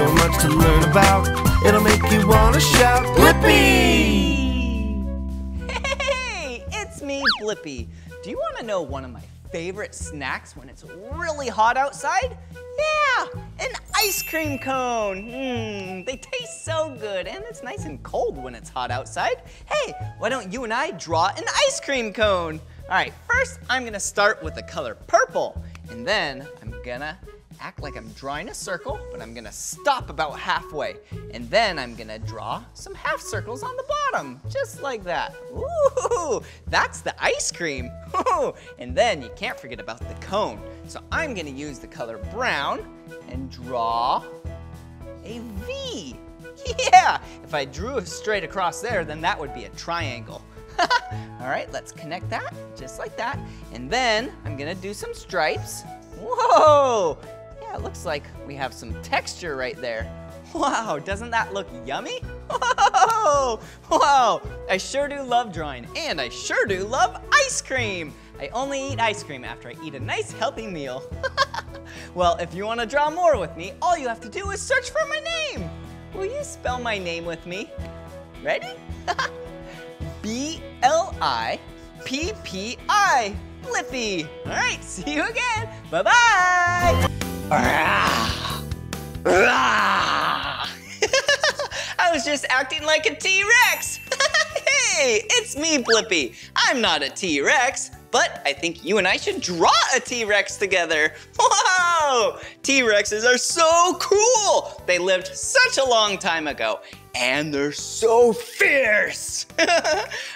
so much to learn about. It'll make you want to shout, Blippi! Hey, it's me, Blippi. Do you want to know one of my favorite snacks when it's really hot outside? Yeah, an ice cream cone. They taste so good, and it's nice and cold when it's hot outside. Hey, why don't you and I draw an ice cream cone? All right, first I'm gonna start with the color purple, and then I'm gonna act like I'm drawing a circle, but I'm gonna stop about halfway. And then I'm gonna draw some half circles on the bottom, just like that. Ooh, that's the ice cream. Ooh, and then you can't forget about the cone. So I'm gonna use the color brown and draw a V. Yeah, if I drew a straight across there, then that would be a triangle. All right, let's connect that, just like that. And then I'm gonna do some stripes. Whoa! Yeah, it looks like we have some texture right there. Wow, doesn't that look yummy? Whoa! Wow, I sure do love drawing, and I sure do love ice cream. I only eat ice cream after I eat a nice healthy meal. Well, if you want to draw more with me, all you have to do is search for my name. Will you spell my name with me? Ready? B-L-I-P-P-I. Blippi. All right, see you again. Bye-bye. I was just acting like a T-Rex. Hey, it's me, Blippi. I'm not a T-Rex, but I think you and I should draw a T-Rex together. Whoa! T-Rexes are so cool. They lived such a long time ago, and they're so fierce.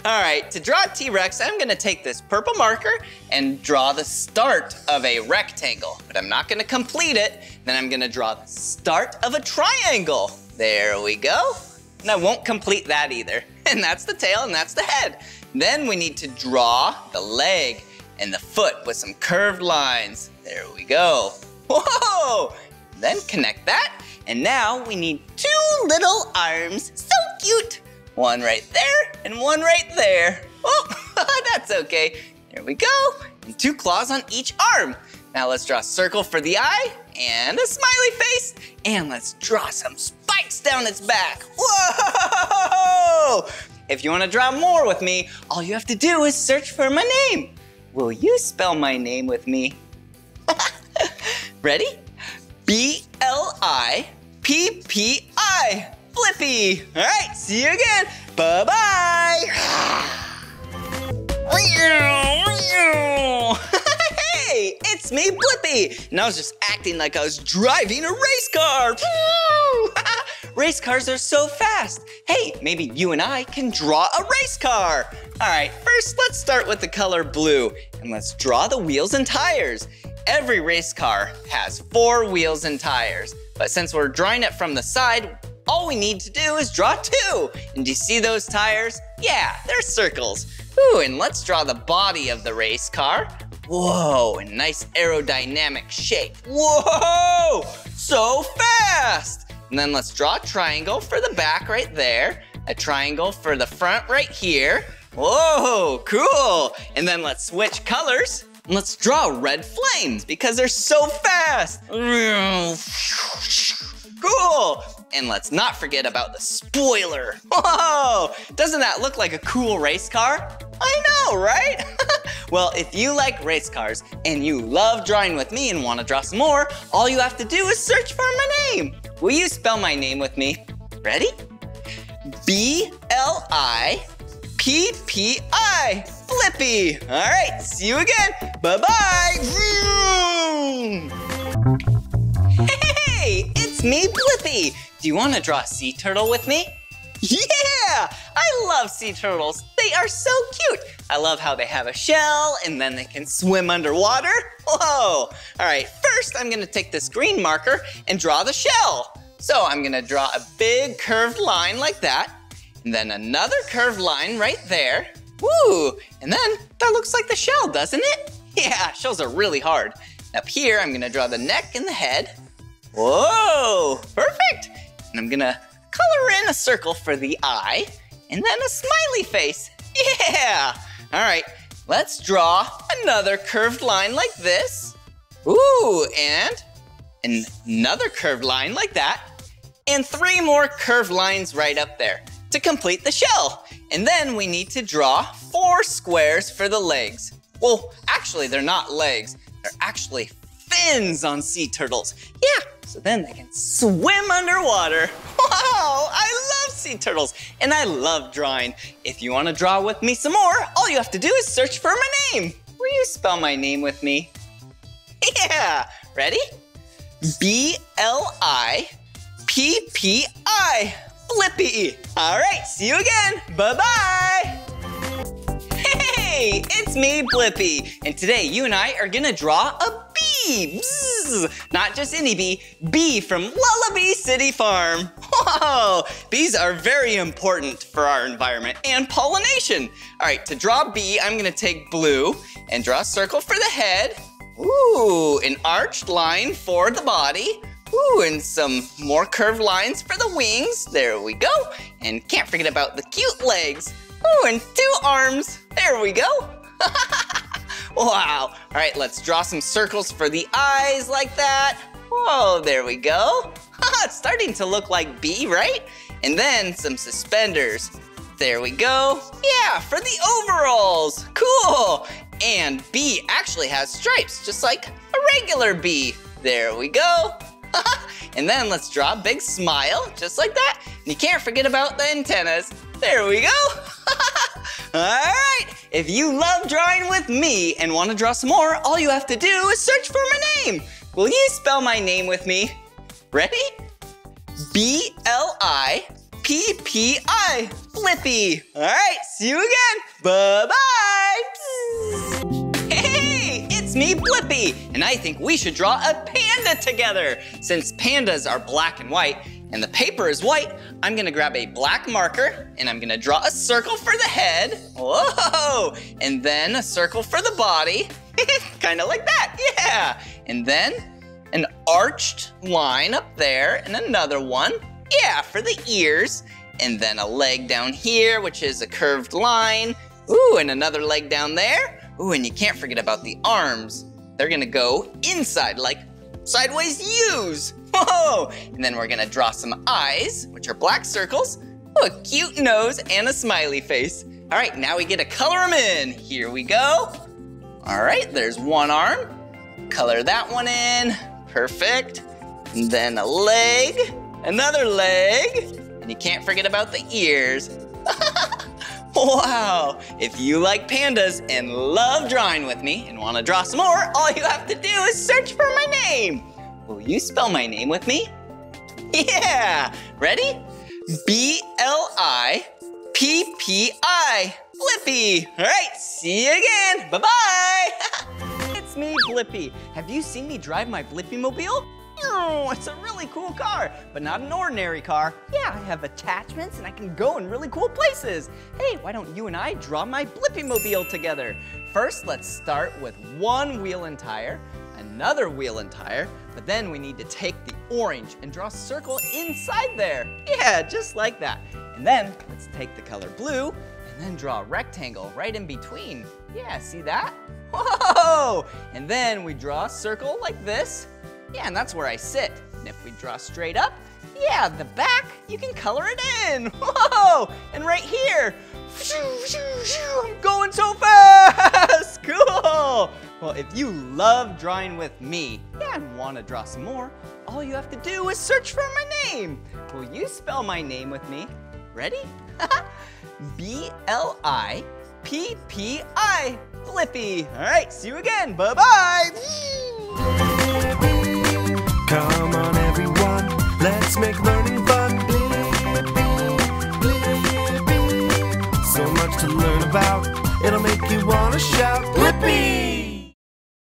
All right, to draw a T-Rex, I'm gonna take this purple marker and draw the start of a rectangle, but I'm not gonna complete it. Then I'm gonna draw the start of a triangle. There we go. And I won't complete that either. And that's the tail and that's the head. Then we need to draw the leg and the foot with some curved lines. There we go. Whoa! Then connect that. And now we need two little arms. So cute. One right there and one right there. Oh, that's okay. There we go. And two claws on each arm. Now let's draw a circle for the eye and a smiley face. And let's draw some spikes down its back. Whoa! If you want to draw more with me, all you have to do is search for my name. Will you spell my name with me? Ready? B-L-I-P-P-I. Blippi. All right, see you again. Bye-bye. Hey, it's me, Blippi. And I was just acting like I was driving a race car. Race cars are so fast. Hey, maybe you and I can draw a race car. All right, first let's start with the color blue and let's draw the wheels and tires. Every race car has 4 wheels and tires, but since we're drawing it from the side, all we need to do is draw 2. And do you see those tires? Yeah, they're circles. Ooh, and let's draw the body of the race car. Whoa, a nice aerodynamic shape. Whoa, so fast. And then let's draw a triangle for the back right there, a triangle for the front right here. Whoa, cool. And then let's switch colors. And let's draw red flames because they're so fast. Cool. And let's not forget about the spoiler. Whoa, doesn't that look like a cool race car? I know, right? Well, if you like race cars and you love drawing with me and want to draw some more, all you have to do is search for my name. Will you spell my name with me? Ready? B-L-I-P-P-I. Blippi. All right, see you again. Bye-bye. Hey, it's me, Blippi. Do you want to draw a sea turtle with me? Yeah, I love sea turtles. They are so cute. I love how they have a shell and then they can swim underwater. Whoa. All right, first I'm gonna take this green marker and draw the shell. So I'm gonna draw a big curved line like that, and then another curved line right there. Woo, and then that looks like the shell, doesn't it? Yeah, shells are really hard. Up here, I'm gonna draw the neck and the head. Whoa, perfect. And I'm gonna color in a circle for the eye, and then a smiley face. Yeah! All right, let's draw another curved line like this. Ooh, and another curved line like that. and 3 more curved lines right up there to complete the shell. And then we need to draw 4 squares for the legs. Well, actually, they're not legs. They're actually fins on sea turtles. Yeah, so then they can swim underwater. Wow, I love sea turtles, and I love drawing. If you want to draw with me some more, all you have to do is search for my name. Will you spell my name with me? Yeah, ready? B-L-I-P-P-I, Blippi. All right, see you again. Bye-bye. Hey, it's me, Blippi, and today you and I are gonna draw a bee. Bzz. Not just any bee, bee from Lellobee City Farm. Whoa, bees are very important for our environment and pollination. All right, to draw a bee, I'm gonna take blue and draw a circle for the head. Ooh, an arched line for the body. Ooh, and some more curved lines for the wings. There we go. And can't forget about the cute legs. Ooh, and 2 arms. There we go. Wow. All right, let's draw some circles for the eyes like that. Whoa, there we go. It's starting to look like bee, right? And then some suspenders. There we go. Yeah, for the overalls. Cool. And bee actually has stripes, just like a regular bee. There we go. And then let's draw a big smile, just like that. And you can't forget about the antennas. There we go. All right, if you love drawing with me and want to draw some more, all you have to do is search for my name. Will you spell my name with me? Ready? B-L-I-P-P-I, Blippi. All right, see you again. Bye-bye. Hey, it's me, Blippi, and I think we should draw a panda together. Since pandas are black and white, and the paper is white, I'm gonna grab a black marker, and I'm gonna draw a circle for the head. Whoa! And then a circle for the body. Kind of like that, yeah. And then an arched line up there, and another one, yeah, for the ears. And then a leg down here, which is a curved line. Ooh, and another leg down there. Ooh, and you can't forget about the arms. They're gonna go inside, like sideways U's. Whoa! And then we're gonna draw some eyes, which are black circles. Ooh, a cute nose and a smiley face. All right, now we get to color them in. Here we go. All right, there's one arm. Color that one in. Perfect. And then a leg, another leg. And you can't forget about the ears. Wow, if you like pandas and love drawing with me and want to draw some more, all you have to do is search for my name. Will you spell my name with me? Yeah, ready? B-L-I-P-P-I, Blippi. All right, see you again, bye-bye. It's me, Blippi. Have you seen me drive my Blippi-mobile? Oh, it's a really cool car, but not an ordinary car. Yeah, I have attachments and I can go in really cool places. Hey, why don't you and I draw my Blippi-mobile together? First, let's start with one wheel and tire, another wheel and tire, but then we need to take the orange and draw a circle inside there. Yeah, just like that. And then let's take the color blue and then draw a rectangle right in between. Yeah, see that? Whoa! And then we draw a circle like this. Yeah, and that's where I sit. And if we draw straight up, yeah, the back, you can color it in. Whoa! And right here, I'm going so fast. Cool. Well, if you love drawing with me, yeah, and want to draw some more, all you have to do is search for my name. Will you spell my name with me? Ready? B-L-I-P-P-I, Blippi. All right, see you again. Bye-bye. Come on everyone, let's make learning fun. So much to learn about, it'll make you wanna shout, Blippi!